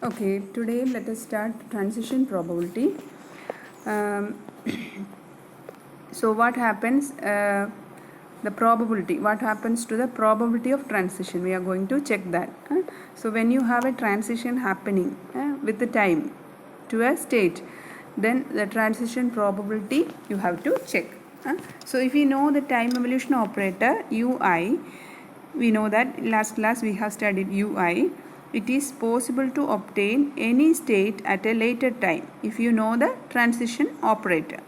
Okay, today let us start transition probability. So what happens, the probability, what happens to the probability of transition? We are going to check that. So when you have a transition happening with the time to a state, then the transition probability you have to check. So if we know the time evolution operator ui, we know that last class we have studied ui. It is possible to obtain any state at a later time if you know the transition operator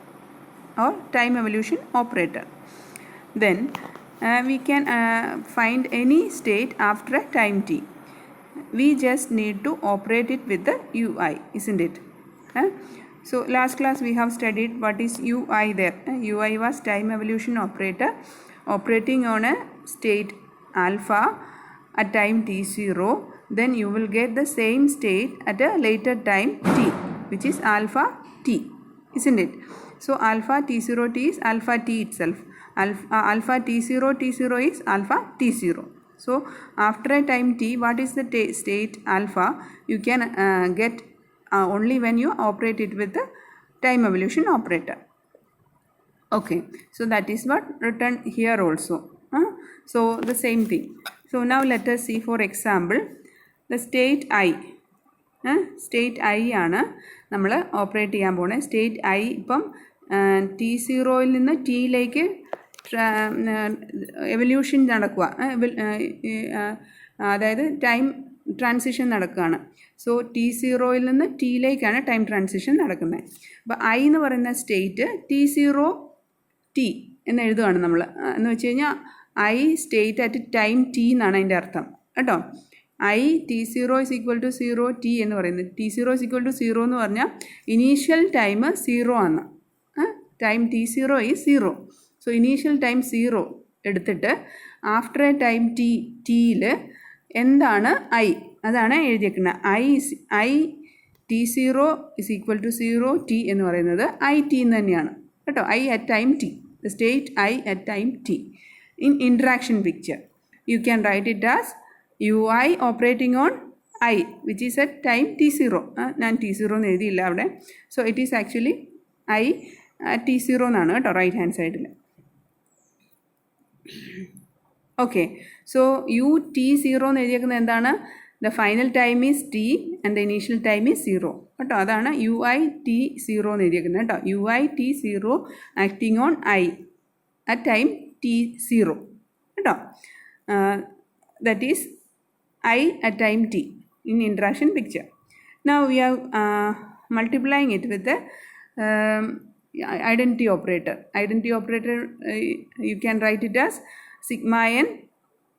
or time evolution operator. Then we can find any state after a time t. We just need to operate it with the ui, isn't it? So last class we have studied what is ui there. Ui was time evolution operator operating on a state alpha at time t0. Then you will get the same state at a later time t, which is alpha t, isn't it? So alpha t0 t is alpha t itself. Alpha t0 is alpha t0. So after a time t, what is the state alpha? You can get only when you operate it with the time evolution operator. Okay, so that is what written here also. So the same thing. So now let us see, for example, the state I. State I ആണ് നമ്മൾ operate ചെയ്യാൻ പോകുന്നത്. State I ഇപ്പം t0യിൽ നിന്ന് ടിയിലേക്ക് evolution നടക്കുക, അതായത് time transition നടക്കുകയാണ്. So t0യിൽ നിന്ന് ടിയിലേക്കാണ് ടൈം ട്രാൻസിഷൻ നടക്കുന്നത്. അപ്പോൾ ഐ എന്ന് പറയുന്ന സ്റ്റേറ്റ് t0 t എന്ന് എഴുതുകയാണ് നമ്മൾ. എന്ന് വെച്ച് കഴിഞ്ഞാൽ I state at time T എന്നാണ് അതിൻ്റെ അർത്ഥം കേട്ടോ. I t0 is equal to 0 t എന്ന് പറയുന്നത്. t0 is equal to 0 എന്ന് പറഞ്ഞാൽ ഇനീഷ്യൽ ടൈം 0 ആണ്. Time t0 is 0. So initial time 0 എടുത്തിട്ട് ആഫ്റ്റർ എ ടൈം ടിയിൽ എന്താണ് ഐ, അതാണ് എഴുതിയേക്കുന്നത്. I t0 is equal to 0 t എന്ന് പറയുന്നത് ഐ ടി എന്ന് തന്നെയാണ് കേട്ടോ. I at time T, the state I at time T. In interaction picture you can write it as ui operating on I, which is at time t0. ഞാൻ t0 എന്ന് എഴുതിയില്ല അവിടെ. So it is actually I t0 എന്നാണ് കേട്ടോ, right hand സൈഡിൽ. Okay, so you t0 എന്ന് എഴുതിയേക്കുന്നത് എന്താണ്? The final time is t and the initial time is 0 കേട്ടോ. അതാണ് ui t0 എന്ന് എഴുതിയേക്കുന്നത് കേട്ടോ. ui t0 acting on I at time t0 കേട്ടോ. That is I at time t in interaction picture. Now we are multiplying it with the identity operator. Identity operator you can write it as sigma n,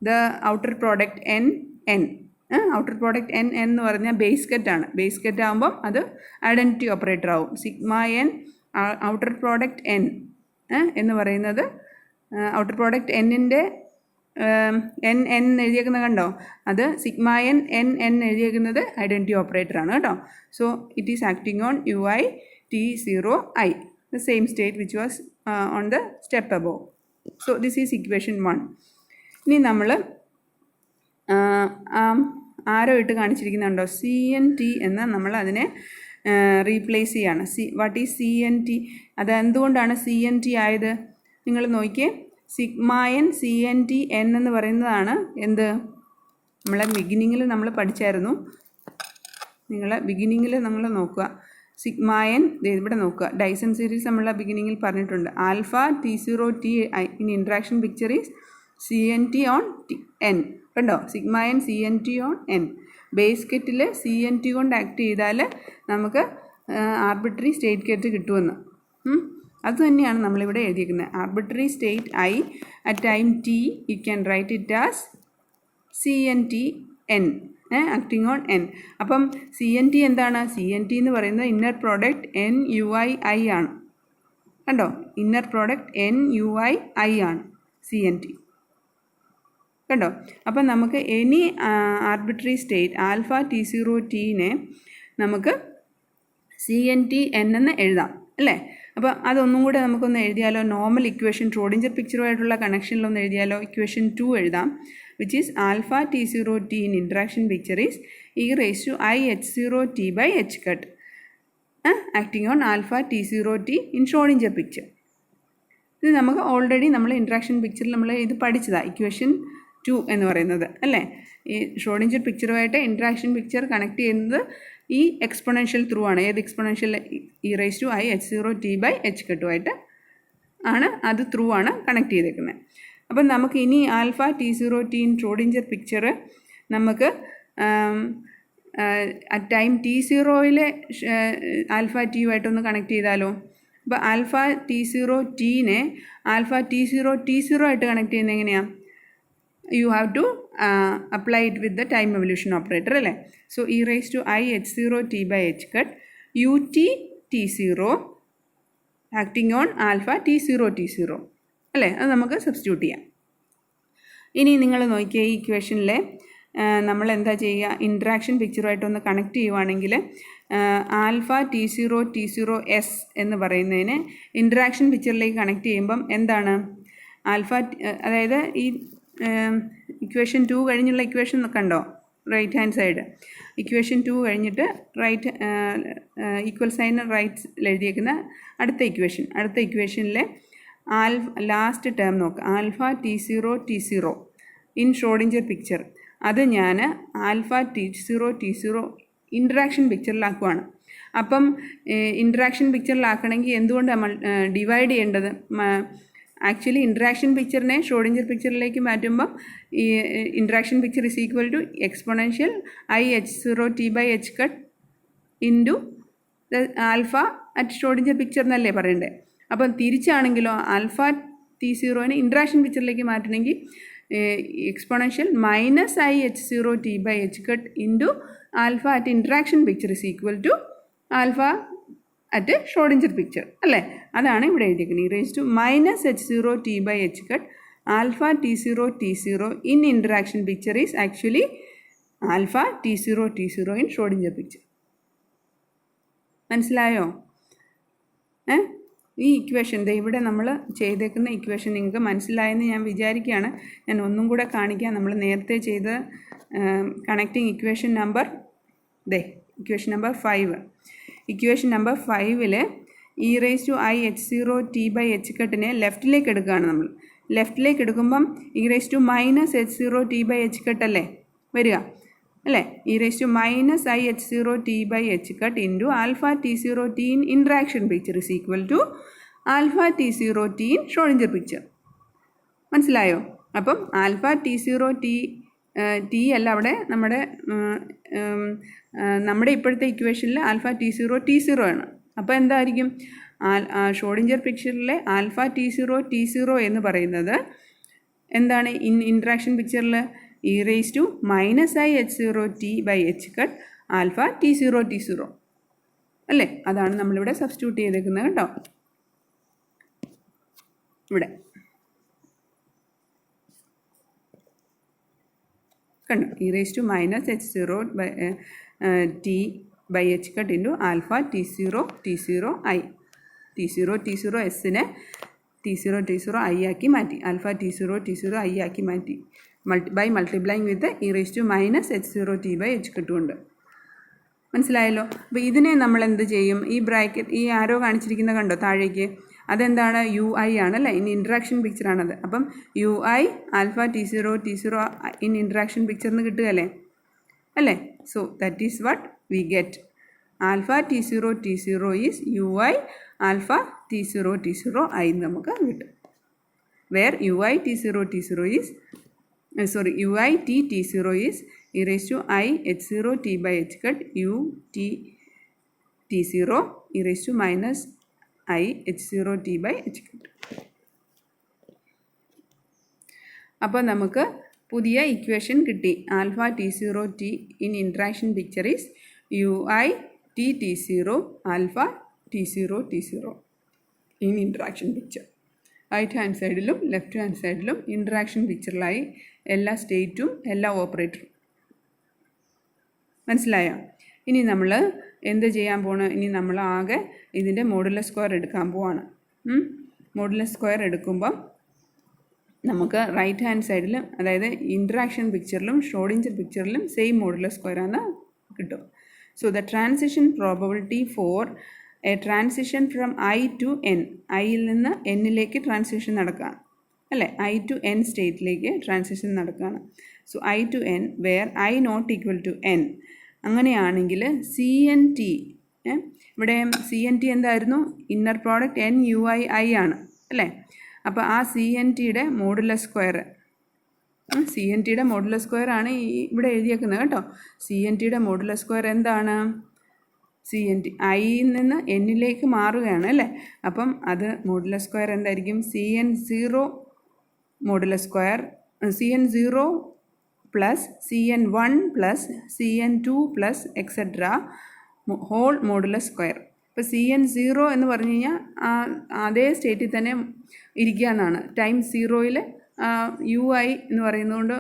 the outer product n. Outer product n എന്ന് പറഞ്ഞാൽ base cut ആണ്. Base cut ആകുമ്പം അത് identity operator ആവും. Sigma n outer product n എന്ന് പറയുന്നത് outer product എന്നിൻ്റെ N എഴുതിയേക്കുന്നത് കണ്ടോ, അത് സിഗ്മ എൻ എഴുതിയേക്കുന്നത് ഐഡൻറ്റിറ്റി ഓപ്പറേറ്റർ ആണ് കേട്ടോ. So it is acting on ui t0 I, the same state which was on the step above. So this is equation 1. ഇനി നമ്മൾ ആരോ ഇട്ട് കാണിച്ചിരിക്കുന്നുണ്ടോ, CNT എന്ന് നമ്മൾ അതിനെ റീപ്ലേസ് ചെയ്യാണ്. What is CNT? അത് എന്തുകൊണ്ടാണ് CNT ആയത്? നിങ്ങൾ നോക്കിയേ, സിഗ്മ എൻ CNT n എന്ന് പറയുന്നതാണ് എന്ത്, നമ്മളെ ബിഗിനിങ്ങിൽ നമ്മൾ പഠിച്ചായിരുന്നു. ബിഗിനിങ്ങിൽ നമ്മൾ നോക്കുക, സിഗ്മ എൻ ഇവിടെ നോക്കുക, ഡൈസൺ സീരീസ് നമ്മളെ ബിഗിനിങ്ങിൽ പറഞ്ഞിട്ടുണ്ട്. Alpha t0 t in interaction picture is CNT on n കണ്ടോ. Sigma N CNT on n. Base kettle CNT കൊണ്ട് ആക്ട് ചെയ്താൽ നമുക്ക് ആർബിട്രറി സ്റ്റേറ്റ് കെറ്റ് കിട്ടുമെന്ന്. അത് തന്നെയാണ് നമ്മളിവിടെ എഴുതിയിരിക്കുന്നത്. Arbitrary state I at time T you can write it as CNT n acting on n. അപ്പം CNT എന്താണ്? CNT എന്ന് പറയുന്നത് ഇന്നർ പ്രോഡക്റ്റ് NUI I ആണ് കണ്ടോ. ഇന്നർ പ്രോഡക്റ്റ് NUI I ആണ് CNT കണ്ടോ. അപ്പം നമുക്ക് any arbitrary state alpha t0 നെ നമുക്ക് CNT n എന്ന് എഴുതാം അല്ലേ. അപ്പോൾ അതൊന്നും കൂടെ നമുക്കൊന്ന് എഴുതിയാലോ. നോർമൽ ഇക്വേഷൻ ട്രോഡിഞ്ചർ പിക്ചറുമായിട്ടുള്ള കണക്ഷനിലൊന്ന് എഴുതിയാലോ. ഇക്വേഷൻ 2 എഴുതാം, which is alpha t0 t in interaction picture is e raised to I h0 t by h cut acting on alpha t0 t in Schrodinger picture. ഇത് നമുക്ക് ഓൾറെഡി നമ്മൾ interaction പിക്ചറിൽ നമ്മൾ ഇത് പഠിച്ചതാണ്, ഇക്വേഷൻ 2 എന്ന് പറയുന്നത് അല്ലേ. ഈ ഷ്രോഡിഞ്ചർ പിക്ചറുമായിട്ട് ഇൻട്രാക്ഷൻ പിക്ചർ കണക്ട് ചെയ്യുന്നത് ഈ എക്സ്പൊണൻഷ്യൽ ത്രൂ ആണ്. ഏത് exponential? E raise to I h0 t by h കട്ടുമായിട്ട് ആണ്, അത് ത്രൂ ആണ് കണക്ട് ചെയ്തേക്കുന്നത്. അപ്പം നമുക്ക് ഇനി alpha t0 t in Schrodinger picture നമുക്ക് ടൈം t0യിലെ ആൽഫ ടിയുമായിട്ടൊന്ന് കണക്ട് ചെയ്താലോ. അപ്പോൾ ആൽഫ t0 ടീനെ ആൽഫ t0 ആയിട്ട് കണക്ട് ചെയ്യുന്നത് എങ്ങനെയാണ്? You have to apply it with the time evolution operator അല്ലേ. So e raise to I h0 t by h cut ut t0 acting on alpha t0 അല്ലേ. അത് നമുക്ക് substitute ചെയ്യാം. ഇനി നിങ്ങൾ നോക്കിയാൽ ഈ ഇക്വേഷനിലെ നമ്മൾ എന്താ ചെയ്യുക, ഇൻട്രാക്ഷൻ പിക്ചറുമായിട്ടൊന്ന് കണക്ട് ചെയ്യുവാണെങ്കിൽ ആൽഫ t0 എസ് എന്ന് പറയുന്നതിന് ഇൻട്രാക്ഷൻ പിക്ചറിലേക്ക് കണക്ട് ചെയ്യുമ്പം എന്താണ് ആൽഫ, അതായത് ഈ ഇക്വേഷൻ 2 കഴിഞ്ഞുള്ള ഇക്വേഷൻ കണ്ടോ, റൈറ്റ് ഹാൻഡ് സൈഡ് ഇക്വേഷൻ 2 കഴിഞ്ഞിട്ട് റൈറ്റ് ഈക്വൽ സൈൻ റൈറ്റ്സിൽ എഴുതിയേക്കുന്ന അടുത്ത ഇക്വേഷനിലെ ലാസ്റ്റ് ടേം നോക്കുക, alpha t0 in Schrodinger picture. അത് ഞാൻ ആൽഫ t0 ഇൻട്രാക്ഷൻ പിക്ചറിലാക്കുവാണ്. അപ്പം ഇൻട്രാക്ഷൻ പിക്ചറിലാക്കണമെങ്കിൽ എന്തുകൊണ്ട് നമ്മൾ ഡിവൈഡ് ചെയ്യേണ്ടത്? ആക്ച്വലി ഇൻട്രാക്ഷൻ പിക്ചറിനെ ഷ്രോഡിഞ്ചർ പിക്ചറിലേക്ക് മാറ്റുമ്പം ഈ interaction picture is equal to exponential I h0 t by h cut into alpha at Schrodinger picture എന്നല്ലേ പറയണ്ടേ. അപ്പം തിരിച്ചാണെങ്കിലോ ആൽഫ t0നെ ഇൻട്രാക്ഷൻ പിക്ചറിലേക്ക് മാറ്റണമെങ്കിൽ exponential minus I h0 t by h cut into alpha at interaction picture is equal to alpha at Schrodinger picture അല്ലേ. അതാണ് ഇവിടെ എഴുതിയിരിക്കുന്നത്. E raise to minus h0 t by h cut alpha t0 in interaction picture is actually alpha t0 in Schrodinger picture. മനസ്സിലായോ? ഈ equation ഇവിടെ നമ്മൾ ചെയ്തേക്കുന്ന equation നിങ്ങൾക്ക് മനസ്സിലായെന്ന് ഞാൻ വിചാരിക്കുകയാണ്. ഞാൻ ഒന്നും കൂടെ കാണിക്കാം. നമ്മൾ നേരത്തെ ചെയ്ത connecting equation number equation number 5. Equation number 5ൽ e raise to I h0 t by h കട്ടിനെ ലെഫ്റ്റിലേക്ക് എടുക്കുകയാണ് നമ്മൾ. ലെഫ്റ്റിലേക്ക് എടുക്കുമ്പം e raise to minus h0 t by h കട്ടല്ലേ വരിക അല്ലേ. E raise to minus I h0 t by h cut into alpha t0 t in interaction picture is equal to alpha t0 t in Schrodinger picture. മനസ്സിലായോ? അപ്പം alpha t0 t അല്ല അവിടെ നമ്മുടെ ഇപ്പോഴത്തെ ഇക്വേഷനിൽ ആൽഫ t0 ആണ്. അപ്പോൾ എന്തായിരിക്കും ഷ്രോഡിഞ്ചർ പിക്ചറിലെ ആൽഫ t0 എന്ന് പറയുന്നത് എന്താണ്? ഇൻട്രാക്ഷൻ പിക്ചറിൽ e raise to minus I h0 t by h cut alpha t0 അല്ലേ. അതാണ് നമ്മളിവിടെ സബ്സ്റ്റിറ്റ്യൂട്ട് ചെയ്തേക്കുന്നത് കേട്ടോ. ഇവിടെ കണ്ടു, e raise to minus h0 t by h cut into alpha t0 i. t0 എസിനെ t0 i ആക്കി മാറ്റി, ആൽഫ t0 i ആക്കി മാറ്റി by multiplying with e raise to minus h0 t by h കട്ടുകൊണ്ട്. മനസ്സിലായല്ലോ? അപ്പോൾ ഇതിനെ നമ്മൾ എന്ത് ചെയ്യും? ഈ ബ്രാക്കറ്റ്, ഈ ആരോ കാണിച്ചിരിക്കുന്ന കണ്ടോ താഴേക്ക്, അതെന്താണ്? UI ആണല്ലേ, ഇൻ ഇൻട്രാക്ഷൻ പിക്ചറാണത്. അപ്പം UI alpha t0 in interaction പിക്ചറിന് കിട്ടുകയല്ലേ അല്ലേ. So that is what we get. Alpha t0 is UI alpha t0 i നമുക്ക് കിട്ടും. Where UI t0 is UI t0 is e raised to I h0 t by h cut u t t0 e raised to minus I h0 t by h cut. അപ്പോൾ നമുക്ക് പുതിയ equation കിട്ടി. Alpha t0 t in interaction picture is UI t0 alpha t0 in interaction picture. Right hand സൈഡിലും left hand സൈഡിലും interaction പിക്ചറിലായി എല്ലാ സ്റ്റേറ്റും എല്ലാ ഓപ്പറേറ്ററും. മനസ്സിലായോ? ഇനി നമ്മൾ എന്ത് ചെയ്യാൻ പോകണം? ഇനി നമ്മൾ ആകെ ഇതിൻ്റെ മോഡുലസ് സ്ക്വയർ എടുക്കാൻ പോവാണ്. മോഡുലസ് സ്ക്വയർ എടുക്കുമ്പം നമുക്ക് റൈറ്റ് ഹാൻഡ് സൈഡിലും, അതായത് ഇൻട്രാക്ഷൻ പിക്ചറിലും ഷ്രോഡിഞ്ചർ പിക്ചറിലും സെയിം മോഡുലസ് സ്ക്വയറാണ് കിട്ടും. So the transition probability for a transition from I to N, ഐയിൽ നിന്ന് എന്നിലേക്ക് ട്രാൻസിഷൻ നടക്കുകയാണ് അല്ലേ, ഐ ടു എൻ സ്റ്റേറ്റിലേക്ക് ട്രാൻസിഷൻ നടക്കുകയാണ്. So I to N where I not equal to N, അങ്ങനെയാണെങ്കിൽ സി എൻ ടി, ഇവിടെ സി എൻ ടി എന്തായിരുന്നു, inner product N U I I ആണ് അല്ലേ. അപ്പോൾ ആ സി എൻ ടിയുടെ മോഡുലസ് സ്ക്വയർ, സി എൻ ടിയുടെ മോഡുലസ് സ്ക്വയർ ആണ് ഇവിടെ എഴുതിയേക്കുന്നത് കേട്ടോ. സി എൻ ടിയുടെ മോഡുലസ് സ്ക്വയർ എന്താണ്, സി എൻ ടി ഐയിൽ നിന്ന് എന്നിലേക്ക് മാറുകയാണ് അല്ലേ. അപ്പം അത് മോഡുലസ് സ്ക്വയർ എന്തായിരിക്കും, C N zero modulus square, C N zero plus C N one plus C N two plus etcetera whole modulus square. ഇപ്പോൾ സി എൻ സീറോ എന്ന് പറഞ്ഞു കഴിഞ്ഞാൽ അതേ സ്റ്റേറ്റിൽ തന്നെ ഇരിക്കുക എന്നാണ്. ടൈം സീറോയിൽ യു ഐ എന്ന് പറയുന്നതുകൊണ്ട്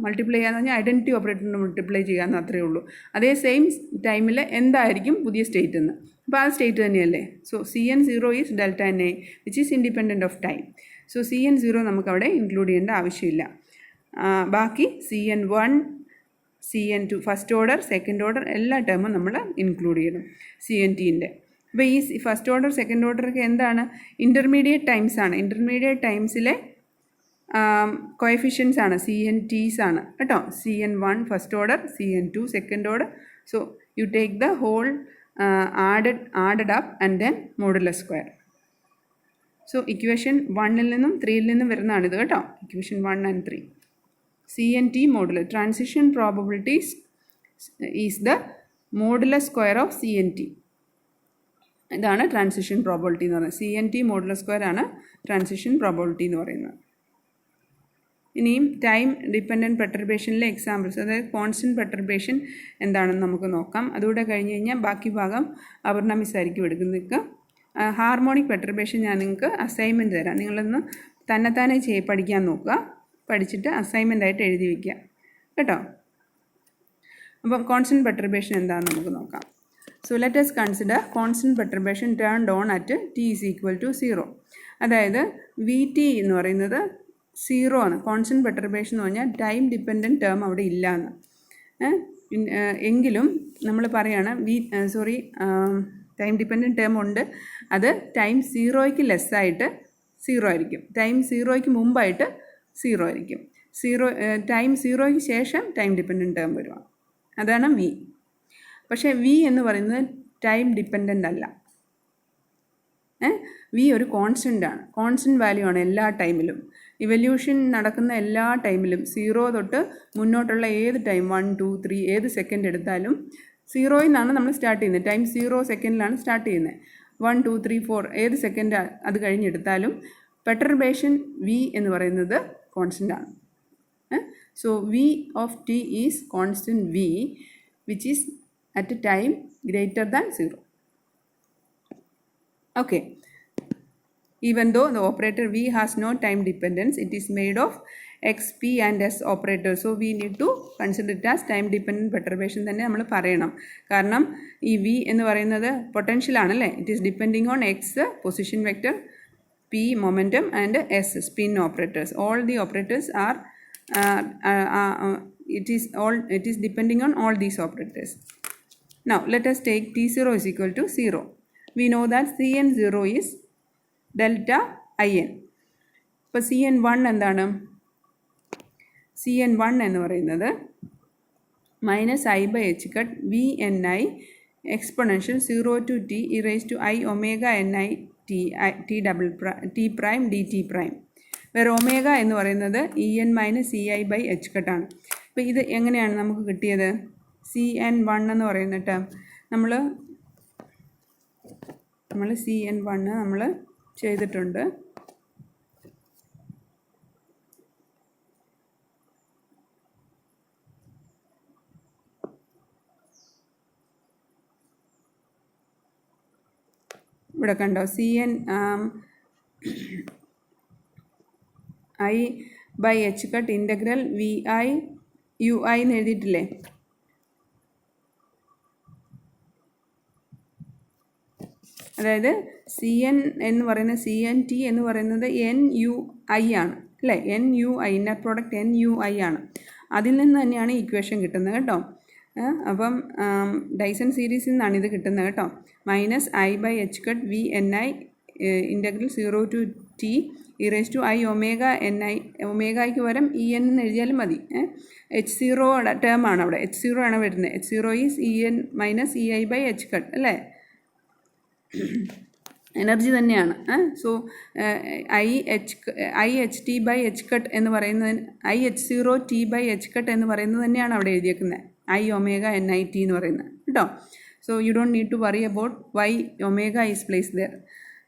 മൾട്ടിപ്ലൈ ചെയ്യാന്ന് പറഞ്ഞാൽ ഐഡൻറ്റിറ്റി ഓപ്പറേറ്ററിന് മൾട്ടിപ്ലൈ ചെയ്യാമെന്ന് അത്രയേ ഉള്ളൂ. അതേ സെയിം ടൈമിൽ എന്തായിരിക്കും പുതിയ സ്റ്റേറ്റ് എന്ന്, അപ്പോൾ ആ സ്റ്റേറ്റ് തന്നെയല്ലേ. So C N zero is delta N A which is independent of time. So C N zero നമുക്കവിടെ ഇൻക്ലൂഡ് ചെയ്യേണ്ട ആവശ്യമില്ല. ബാക്കി C N one, C N two, first order second order എല്ലാ ടേമും നമ്മൾ ഇൻക്ലൂഡ് ചെയ്യണം സി എൻ ടീൻ്റെ. അപ്പോൾ ഈ ഫസ്റ്റ് ഓർഡർ സെക്കൻഡ് ഓർഡറൊക്കെ എന്താണ്, ഇൻ്റർമീഡിയറ്റ് ടൈംസ് ആണ്. ഇൻ്റർമീഡിയറ്റ് ടൈംസിലെ കോഎഫിഷ്യൻസ് ആണ്, സി എൻ ടീസ് ആണ് കേട്ടോ. C N one first order, C N two second order. So you take the whole added up and then modulus square. So equation 1-ൽ നിന്നും 3-ൽ നിന്നും വരുന്നതാണിത് കേട്ടോ. Equation 1 and 3. C N T modulus transition probabilities is the modulus square of C N T. ഇതാണ് transition probability എന്ന് പറയുന്നത്. C N T modulus square ആണ് ട്രാൻസിഷൻ പ്രോബബിലിറ്റി എന്ന് പറയുന്നത്. ഇനിയും ടൈം ഡിപ്പെൻഡൻറ്റ് പെർട്ടർബേഷനിലെ എക്സാമ്പിൾസ്, അതായത് കോൺസ്റ്റൻറ്റ് പെർട്ടർബേഷൻ എന്താണെന്ന് നമുക്ക് നോക്കാം. അതുകൂടെ കഴിഞ്ഞ് കഴിഞ്ഞാൽ ബാക്കി ഭാഗം അപർണ മിസ്സായിരിക്കും എടുക്കുന്നത്. ഹാർമോണിക് പെർട്ടർബേഷൻ ഞാൻ നിങ്ങൾക്ക് അസൈൻമെൻറ്റ് തരാം. നിങ്ങളൊന്ന് തന്നെത്താനെ പഠിക്കാൻ നോക്കുക. പഠിച്ചിട്ട് അസൈൻമെൻ്റായിട്ട് എഴുതി വയ്ക്കുക കേട്ടോ. അപ്പം കോൺസ്റ്റൻറ്റ് പെർട്ടർബേഷൻ എന്താണെന്ന് നമുക്ക് നോക്കാം. So let us consider constant perturbation turned on at t is equal to 0. അതായത് വി ടി എന്ന് പറയുന്നത് 0 ആണ്. കോൺസ്റ്റൻറ്റ് പെർട്ടർബേഷൻ എന്ന് പറഞ്ഞാൽ ടൈം ഡിപ്പെൻഡൻറ്റ് ടേം അവിടെ ഇല്ല എന്ന്. എങ്കിലും നമ്മൾ പറയുകയാണ് ടൈം ഡിപ്പെൻഡൻറ്റ് ടേം ഉണ്ട്, അത് ടൈം 0ക്ക് ലെസ്സായിട്ട് 0 ആയിരിക്കും, ടൈം 0ക്ക് മുമ്പായിട്ട് 0 ആയിരിക്കും, ടൈം 0ക്ക് ശേഷം ടൈം ഡിപ്പെൻഡൻറ്റ് ടേം വരും. അതാണ് വി. പക്ഷേ വി എന്ന് പറയുന്നത് ടൈം ഡിപ്പെൻഡൻ്റ് അല്ല. വി ഒരു കോൺസ്റ്റൻ്റ് ആണ്, കോൺസ്റ്റൻ്റ് വാല്യൂ ആണ് എല്ലാ ടൈമിലും. ഇവല്യൂഷൻ നടക്കുന്ന എല്ലാ ടൈമിലും 0 തൊട്ട് മുന്നോട്ടുള്ള ഏത് ടൈം 1, 2, 3 ഏത് സെക്കൻഡ് എടുത്താലും 0യിൽ നിന്നാണ് നമ്മൾ സ്റ്റാർട്ട് ചെയ്യുന്നത്. ടൈം 0 സെക്കൻഡിലാണ് സ്റ്റാർട്ട് ചെയ്യുന്നത്. 1, 2, 3, 4 ഏത് സെക്കൻഡ് അത് കഴിഞ്ഞെടുത്താലും പെർട്ടർബേഷൻ വി എന്ന് പറയുന്നത് കോൺസ്റ്റൻ്റ് ആണ്. So V of T is constant V which is at time greater than 0. Okay. Even though the operator v has no time dependence, it is made of x, p and s operators. So we need to consider it as time dependent perturbation തന്നെ നമ്മൾ പറയണം. കാരണം ഈ v എന്ന് പറയുന്നത് potential ആണല്ലേ. It is depending on x position vector, p momentum and s spin operators. All the operators are it is depending on all these operators. Now let us take t0 is equal to 0. We know that cn0 is delta I N. ഇപ്പോൾ C N one എന്താണ്? C N one എന്ന് പറയുന്നത് -i/h V N I exponential 0 to t e raised to i omega N I T prime D T prime. വേറെ omega എന്ന് പറയുന്നത് E N minus E I by h ആണ്. അപ്പോൾ ഇത് എങ്ങനെയാണ് നമുക്ക് കിട്ടിയത്? സി എൻ വൺ എന്ന് പറയുന്നിട്ട് നമ്മൾ സി എൻ വണ്ണ് നമ്മൾ ചെയ്തിട്ടുണ്ട്. ഇവിടെ കണ്ടോ, C N I by h integral V I U I എന്ന് എഴുതിയിട്ടില്ലേ? അതായത് സി എൻ എന്ന് പറയുന്നത് സി എൻ ടി എന്ന് പറയുന്നത് എൻ യു ഐ ആണ് അല്ലേ. N U I inner product N U I ആണ്. അതിൽ നിന്ന് തന്നെയാണ് ഇക്വേഷൻ കിട്ടുന്നത് കേട്ടോ. അപ്പം ഡൈസൺ സീരീസിൽ നിന്നാണ് ഇത് കിട്ടുന്നത് കേട്ടോ. Minus I by H cut V N I integral 0 to t e raised to i omega N I, ഒമേഗയ്ക്ക് പകരം ഇ എൻ എന്ന് എഴുതിയാലും മതി. H0 ടേം ആണ് അവിടെ, H0 ആണ് വരുന്നത്. H0 is E N minus E I by H cut അല്ലേ, എനർജി തന്നെയാണ്. So I H T by H cut എന്ന് പറയുന്നത് IH0 t by H cut എന്ന് പറയുന്നത് തന്നെയാണ് അവിടെ എഴുതിയേക്കുന്നത്, I omega N I T എന്ന് പറയുന്നത് കേട്ടോ. So you don't need to worry about why omega is place there.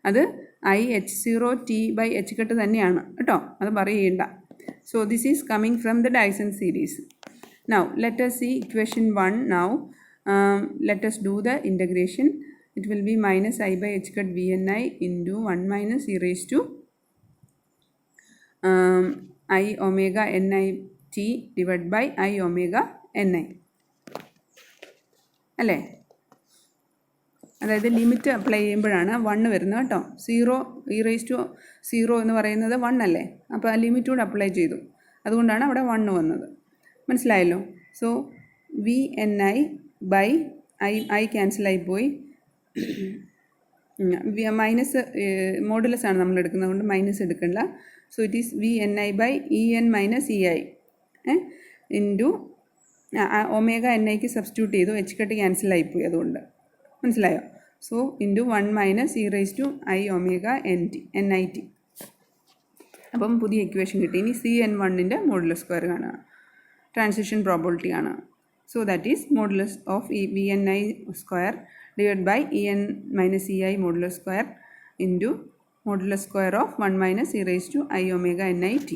അത് IH0 t by H cut തന്നെയാണ് കേട്ടോ, അത് പറയേണ്ട. So this is coming from the Dyson series. Now let us see equation 1 now. Let us do the integration. It will be minus I by h cut Vni into 1 minus e raised to I omega ni t divided by I omega ni. അല്ലേ, അതായത് limit apply ചെയ്യുമ്പോഴാണ് 1 വരുന്നത് കേട്ടോ. 0 E raise to 0 എന്ന് പറയുന്നത് 1 അല്ലേ, അപ്പോൾ ആ ലിമിറ്റ് കൂടെ അപ്ലൈ ചെയ്തു, അതുകൊണ്ടാണ് അവിടെ 1 വന്നത്. മനസ്സിലായല്ലോ. So V N I by I ക്യാൻസലായി പോയി, മൈനസ് മോഡുലസ് ആണ് നമ്മൾ എടുക്കുന്നത്, അതുകൊണ്ട് മൈനസ് എടുക്കണ്ട. So it is V N I by E N minus E I into omega N ഐക്ക് സബ്സ്റ്റിറ്റ്യൂട്ട് ചെയ്തു, എച്ച് കട്ട് ക്യാൻസലായിപ്പോയി, അതുകൊണ്ട് മനസ്സിലായോ. So into 1 minus e raise to I omega N I T. അപ്പം പുതിയ ഇക്വേഷൻ കിട്ടി. ഇനി CN1ൻ്റെ മോഡുലസ് സ്ക്വയർ കാണുക, ട്രാൻസിഷൻ പ്രോബിലിറ്റി കാണുക. So that is modulus of V N I square divided by En minus Ei modulus square into modulus square of 1 minus e raised to I omega nit.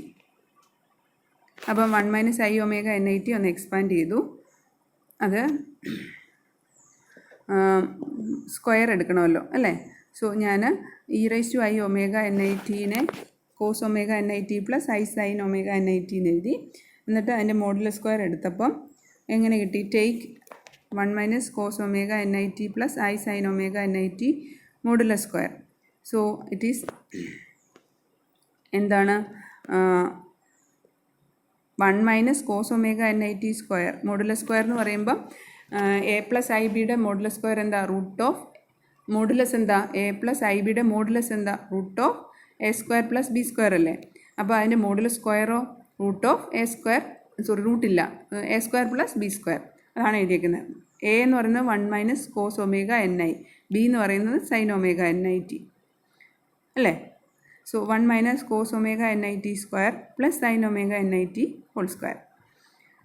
അപ്പം 1 minus I omega nit ഒന്ന് expand ചെയ്തു, അത് square എടുക്കണമല്ലോ അല്ലേ. സോ ഞാൻ e raise to I omega N I ടീനെ cos omega N I T plus I sine omega N I T എന്ന് എഴുതി. എന്നിട്ട് അതിൻ്റെ മോഡുലസ് സ്ക്വയർ എടുത്തപ്പം എങ്ങനെ കിട്ടി, take 1 minus cos omega nit plus I sin omega nit modulus square. So it is എന്താണ് 1 minus cos omega nit square modulus square എന്ന് പറയുമ്പം എ പ്ലസ് ഐ ബിയുടെ മോഡുലസ് സ്ക്വയർ എന്താ, റൂട്ട് ഓഫ് മോഡുലസ് എന്താ, A plus I ബിയുടെ modulus എന്താ, root of A square plus B square അല്ലേ. അപ്പോൾ അതിൻ്റെ മോഡുലസ് സ്ക്വയറോ root of A square, sorry റൂട്ടില്ല, A square plus B square, അതാണ് എഴുതിയിരിക്കുന്നത്. എ എന്ന് പറയുന്നത് 1 minus cos omega N I, B എന്ന് പറയുന്നത് sine omega N I T അല്ലേ. So 1 minus cos omega N I T square plus sine omega N I T whole square.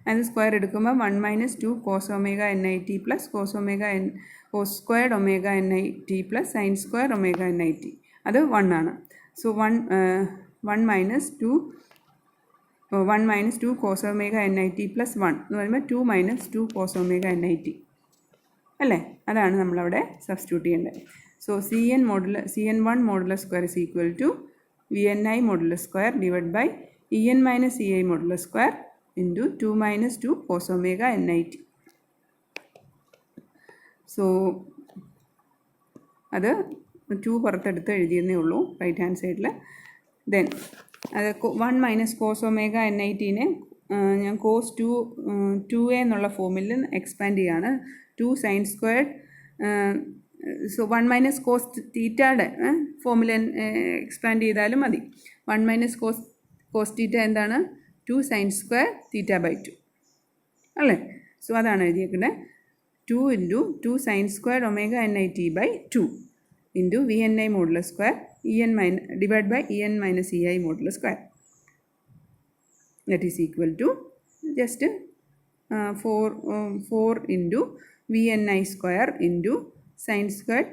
അതിന് square എടുക്കുമ്പോൾ 1 minus 2 cos omega N I T plus cos squared omega N I T plus sine square omega N I T, അത് 1 ആണ്. So 1 minus 2 cos omega N I T plus 1 എന്ന് പറയുമ്പോൾ 2 minus 2 cos omega N I T അല്ലേ, അതാണ് നമ്മളവിടെ substitute ചെയ്യേണ്ടത്. So CN1 modulus square is equal to VNI modulus square divide by EN minus EI modulus square into 2 minus 2 cos omega N I T. So അത് 2 പുറത്തെടുത്ത് എഴുതിയെന്നേ ഉള്ളൂ right hand സൈഡിൽ. Then അത് 1 minus cos omega N I ടീനെ ഞാൻ cos 2a എന്നുള്ള ഫോമിൽ expand ചെയ്യുകയാണ്. 2 sine squared, so 1 minus cos തീറ്റയുടെ ഫോമിൽ എക്സ്പാൻഡ് ചെയ്താലും മതി. 1 മൈനസ് കോസ് തീറ്റ എന്താണ്, 2 സൈൻ സ്ക്വയർ തീറ്റ ബൈ 2 അല്ലേ. സോ അതാണ് എഴുതിയേക്കുന്നത്. 2 into 2 sine squared omega N I T by 2 into VNI modulus square divide by EN minus EI modulus square. That is equal to just 4 into VNI square into sine square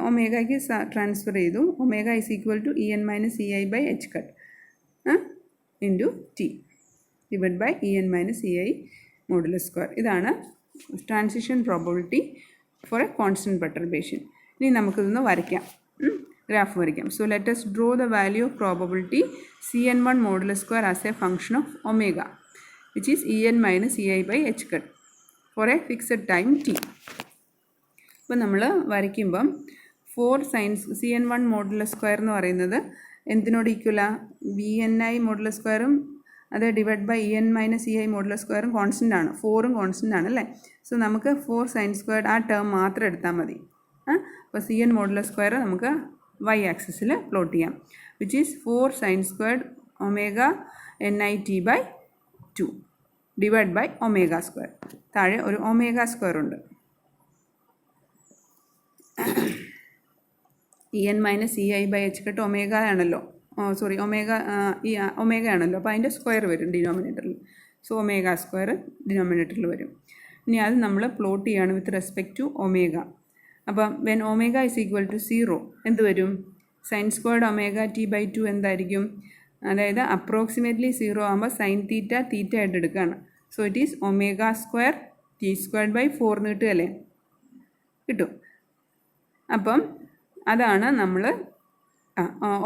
ഒമേഗയ്ക്ക് transfer ചെയ്തു, omega is equal to EN minus EI by H cut into T divide by EN minus EI modulus square. ഇതാണ് transition probability for a constant perturbation. ഇനി നമുക്കിതൊന്ന് വരയ്ക്കാം, graph വരയ്ക്കാം. So let us draw the value of probability CN1 modulus square as a function of omega, which is EN minus EI by h cut for a fixed time t. ഇപ്പോൾ നമ്മൾ വരയ്ക്കുമ്പം 4 signs CN1 modulus square എന്ന് പറയുന്നത് എന്തിനോട് ഈക്വലാ, VNI modulus സ്ക്വയറും അത് divide by en minus E I modulus സ്ക്വയറും constant ആണ്, 4ഉം constant ആണ് അല്ലേ. സോ നമുക്ക് 4 സൈൻ സ്ക്വയർഡ് ആ ടേം മാത്രം എടുത്താൽ മതി. അപ്പോൾ cn മോഡുലസ് സ്ക്വയർ നമുക്ക് y ആക്സിസിൽ പ്ലോട്ട് ചെയ്യാം, which is 4 sine squared omega NIT/2 divide by omega square. താഴെ ഒരു ഒമേഗ സ്ക്വയർ ഉണ്ട്. en minus E I by H cut omega ആണല്ലോ, ഒമേഗ ആണല്ലോ, അപ്പോൾ അതിൻ്റെ സ്ക്വയർ വരും ഡിനോമിനേറ്ററിൽ. സോ ഒമേഗ സ്ക്വയർ ഡിനോമിനേറ്ററിൽ വരും. ഇനി അത് നമ്മൾ പ്ലോട്ട് ചെയ്യാണ് വിത്ത് റെസ്പെക്ട് ടു ഒമേഗ. അപ്പം when omega is equal to 0 എന്ത് വരും? സൈൻ സ്ക്വയർഡ് ഒമേഗ t/2 എന്തായിരിക്കും? അതായത് അപ്രോക്സിമേറ്റ്ലി 0 ആകുമ്പോൾ സൈൻ തീറ്റ ആയിട്ട് എടുക്കുകയാണ്. So it is omega square t²/4 എന്ന് കിട്ടുകയല്ലേ, കിട്ടും. അപ്പം അതാണ് നമ്മൾ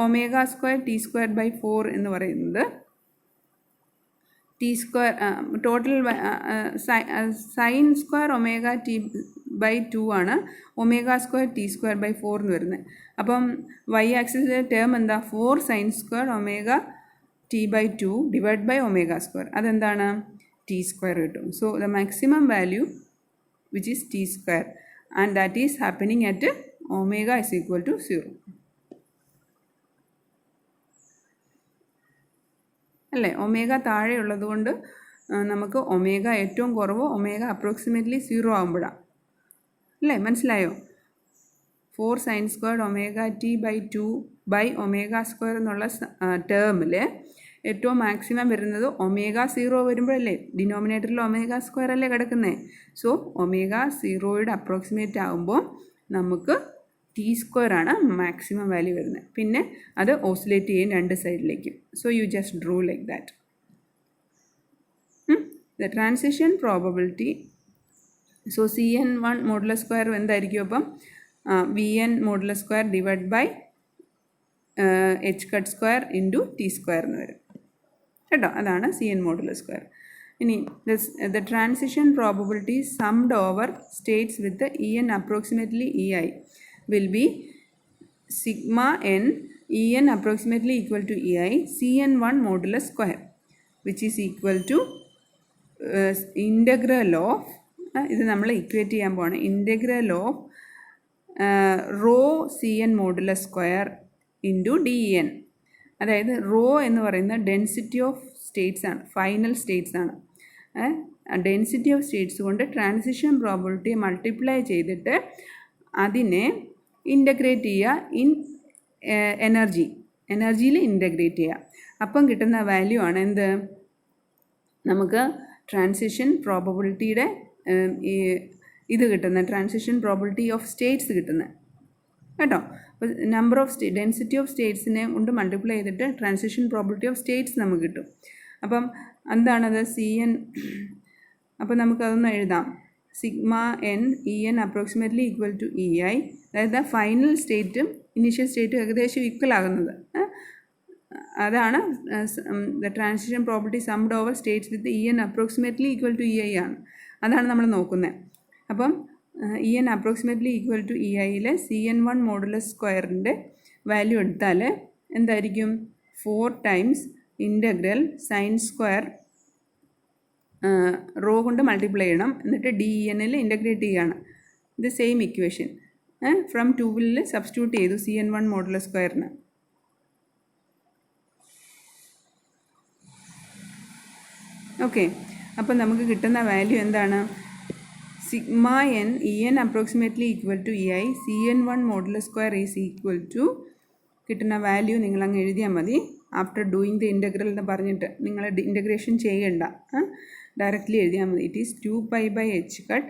ഒമേഗ സ്ക്വയർ t²/4 എന്ന് പറയുന്നത്. Total sign square omega t/2 ആണ് ഒമേഗ സ്ക്വയർ t²/4 എന്ന് വരുന്നത്. അപ്പം y ആക്സിസിലെ ടേം എന്താ? 4 sine square omega t/2 divide by omega square. അതെന്താണ്? t² കിട്ടും. So the maximum value which is t², and that is happening at omega is equal to 0. അല്ലേ? Omega താഴെയുള്ളത് കൊണ്ട് നമുക്ക് omega ഏറ്റവും കുറവ് ഒമേഗ അപ്രോക്സിമേറ്റ്ലി 0 ആകുമ്പോഴാണ്. അല്ലേ? മനസ്സിലായോ? 4 sine squared omega t/2 by omega square എന്നുള്ള ടേമിൽ ഏറ്റവും മാക്സിമം വരുന്നത് ഒമേഗ 0 വരുമ്പോഴല്ലേ, ഡിനോമിനേറ്ററിൽ ഒമേഗ സ്ക്വയർ അല്ലേ കിടക്കുന്നത്. സോ ഒമേഗ 0യുടെ അപ്രോക്സിമേറ്റ് ആകുമ്പോൾ നമുക്ക് t² ആണ് മാക്സിമം വാല്യൂ വരുന്നത്. പിന്നെ അത് ഓസിലേറ്റ് ചെയ്യും രണ്ട് സൈഡിലേക്കും. So you just drew like that. The transition probability, so cn1 modulus square എന്തായിരിക്കും? അപ്പം vn modulus square divide by h² square into t² എന്ന് വരും കേട്ടോ. അതാണ് cn മോഡുലസ് സ്ക്വയർ. ഇനി the transition probability summed over states with en approximately ei will be sigma n en approximately equal to ei cn1 modulus square, which is equal to integral of ഇത് നമ്മൾ equate ചെയ്യാൻ പോവാണ്. Integral of rho cn modulus square into dn. അതായത് rho എന്ന് പറയുന്ന density of states ആണ്, final states ആണ്. Density of states കൊണ്ട് ട്രാൻസിഷൻ പ്രോബബിലിറ്റി മൾട്ടിപ്ലൈ ചെയ്തിട്ട് അതിനെ ഇൻ്റഗ്രേറ്റ് ചെയ്യുക ഇൻ എനർജിയിൽ ഇൻ്റഗ്രേറ്റ് ചെയ്യുക. അപ്പം കിട്ടുന്ന വാല്യൂ ആണ് എന്ത്? നമുക്ക് ട്രാൻസിഷൻ പ്രോബബിലിറ്റിയുടെ ഇത് കിട്ടുന്ന ട്രാൻസിഷൻ പ്രോബബിലിറ്റി ഓഫ് സ്റ്റേറ്റ്സ് കിട്ടുന്നത് കേട്ടോ. അപ്പോൾ നമ്പർ ഓഫ് ഡെൻസിറ്റി ഓഫ് സ്റ്റേറ്റ്സിനെ കൊണ്ട് മൾട്ടിപ്ലൈ ചെയ്തിട്ട് ട്രാൻസിഷൻ പ്രോബബിലിറ്റി ഓഫ് സ്റ്റേറ്റ്സ് നമുക്ക് കിട്ടും. അപ്പം എന്താണത്? cn. അപ്പോൾ നമുക്കതൊന്ന് എഴുതാം. Sigma n en approximately equal to ei, അതായത് ഫൈനൽ സ്റ്റേറ്റും ഇനീഷ്യൽ സ്റ്റേറ്റും ഏകദേശം ഈക്വൽ ആകുന്നത്. അതാണ് the transition probability summed over states with en approximately equal to ei ആണ്. അതാണ് നമ്മൾ നോക്കുന്നത്. അപ്പം en അപ്രോക്സിമേറ്റ്ലി ഈക്വൽ ടു eiയിൽ cn1 മോഡുലസ് സ്ക്വയറിൻ്റെ വാല്യൂ എടുത്താൽ എന്തായിരിക്കും? 4 times integral sine square rho കൊണ്ട് മൾട്ടിപ്ലൈ ചെയ്യണം, എന്നിട്ട് DENൽ ഇൻ്റഗ്രേറ്റ് ചെയ്യുകയാണ്. ഇത് സെയിം ഇക്വേഷൻ ഫ്രം 2ൽ സബ്സ്റ്റിറ്റ്യൂട്ട് ചെയ്തു cn1 മോഡുലസ് സ്ക്വയറിന്. ഓക്കെ, അപ്പോൾ നമുക്ക് കിട്ടുന്ന വാല്യൂ എന്താണ്? Sigma n en approximately equal to ei cn1 modulus square is equal to കിട്ടുന്ന വാല്യൂ നിങ്ങളങ്ങ് എഴുതിയാൽ മതി. ആഫ്റ്റർ ഡൂയിങ് ദ ഇൻ്റഗ്രൽ എന്ന് പറഞ്ഞിട്ട് നിങ്ങൾ ഇൻ്റഗ്രേഷൻ ചെയ്യണ്ട, ഡയറക്റ്റ്ലി എഴുതിയാൽ മതി. It is 2π/h cut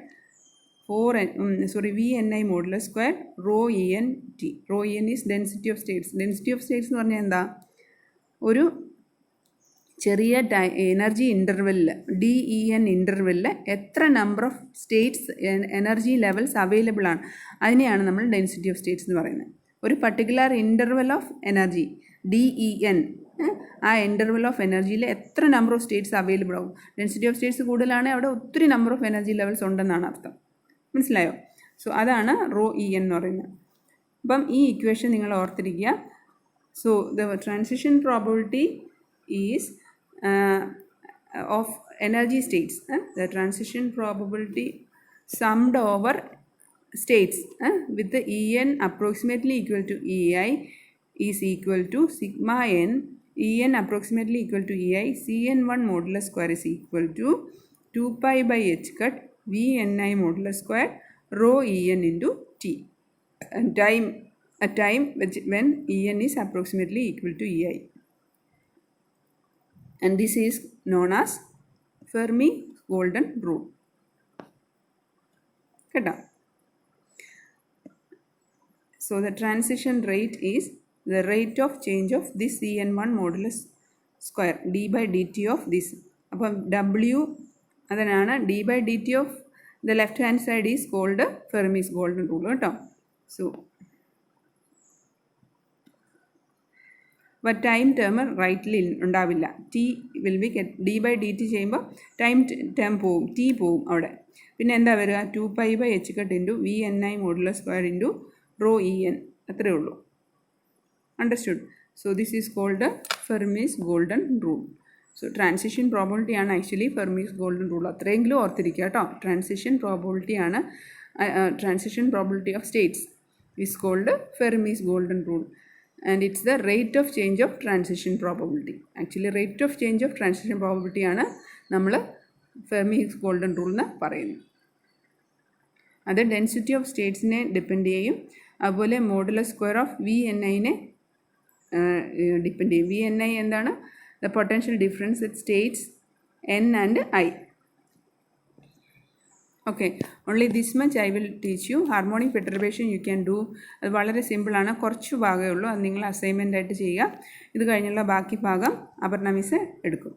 vni modulus square rho en t. Rho en is density of states. Density of states എന്ന് പറഞ്ഞാൽ എന്താ? ഒരു ചെറിയ എനർജി ഇൻ്റർവെല്ലിൽ DEN ഇൻ്റർവെല്ലിൽ എത്ര number of States energy levels available ആണ്, അതിനെയാണ് നമ്മൾ ഡെൻസിറ്റി ഓഫ് സ്റ്റേറ്റ്സ് എന്ന് പറയുന്നത്. ഒരു particular interval of energy DEN, ആ ഇൻ്റർവെൽ ഓഫ് എനർജിയിൽ എത്ര നമ്പർ ഓഫ് സ്റ്റേറ്റ്സ് അവൈലബിൾ ആകും. ഡെൻസിറ്റി ഓഫ് സ്റ്റേറ്റ്സ് കൂടുതലാണെങ്കിൽ അവിടെ ഒത്തിരി നമ്പർ ഓഫ് എനർജി ലെവൽസ് ഉണ്ടെന്നാണ് അർത്ഥം. മനസ്സിലായോ? സോ അതാണ് റോ en എന്ന് പറയുന്നത്. അപ്പം ഈ ഇക്വേഷൻ നിങ്ങൾ ഓർത്തിരിക്കുക. So the transition probability is of energy states. The transition probability summed over states with the En approximately equal to Ei is equal to sigma n, En approximately equal to Ei, Cn1 modulus square is equal to 2 pi by h cut Vni modulus square rho En into T. And time when En is approximately equal to Ei. And this is known as Fermi's golden rule. So the transition rate is the rate of change of this Cn1 modulus square d by dt of this. അപ്പം W അതിനാണ് d by dt of the left hand side is called Fermi's golden rule കേട്ടോ. So but time term റൈറ്റിൽ ഉണ്ടാവില്ല. T will be D by D T ചെയ്യുമ്പോൾ time പോവും, T പോവും അവിടെ. പിന്നെ എന്താ വരിക? 2 pi by H cut into V N I modulus square into rho E N, അത്രയേ ഉള്ളൂ. Understood? So this is called Fermi's golden rule. So transition probability ആണ് ആക്ച്വലി ഫെർമീസ് ഗോൾഡൻ റൂൾ. അത്രയെങ്കിലും ഓർത്തിരിക്കുക കേട്ടോ. ട്രാൻസിഷൻ പ്രോബബിലിറ്റി ആണ്, transition probability of states is called Fermi's golden rule. And it's the rate of change of transition probability. Actually rate of change of transition probability ആണ് നമ്മൾ ഫെർമിസ് golden rule എന്ന് പറയുന്നത്. അത് density of സ്റ്റേറ്റ്സിനെ depend ചെയ്യും. അതുപോലെ modulus square of V N ഐനെ depend ചെയ്യും. V N I എന്താണ്? The potential difference with states N and I. Okay, only this much I will teach you. Harmonic perturbation you can do. അത് വളരെ സിമ്പിളാണ്, കുറച്ച് ഭാഗമേ ഉള്ളൂ. അത് നിങ്ങൾ അസൈൻമെൻ്റ് ആയിട്ട് ചെയ്യുക. ഇത് കഴിഞ്ഞുള്ള ബാക്കി ഭാഗം അപർണ മിസ് എടുക്കും.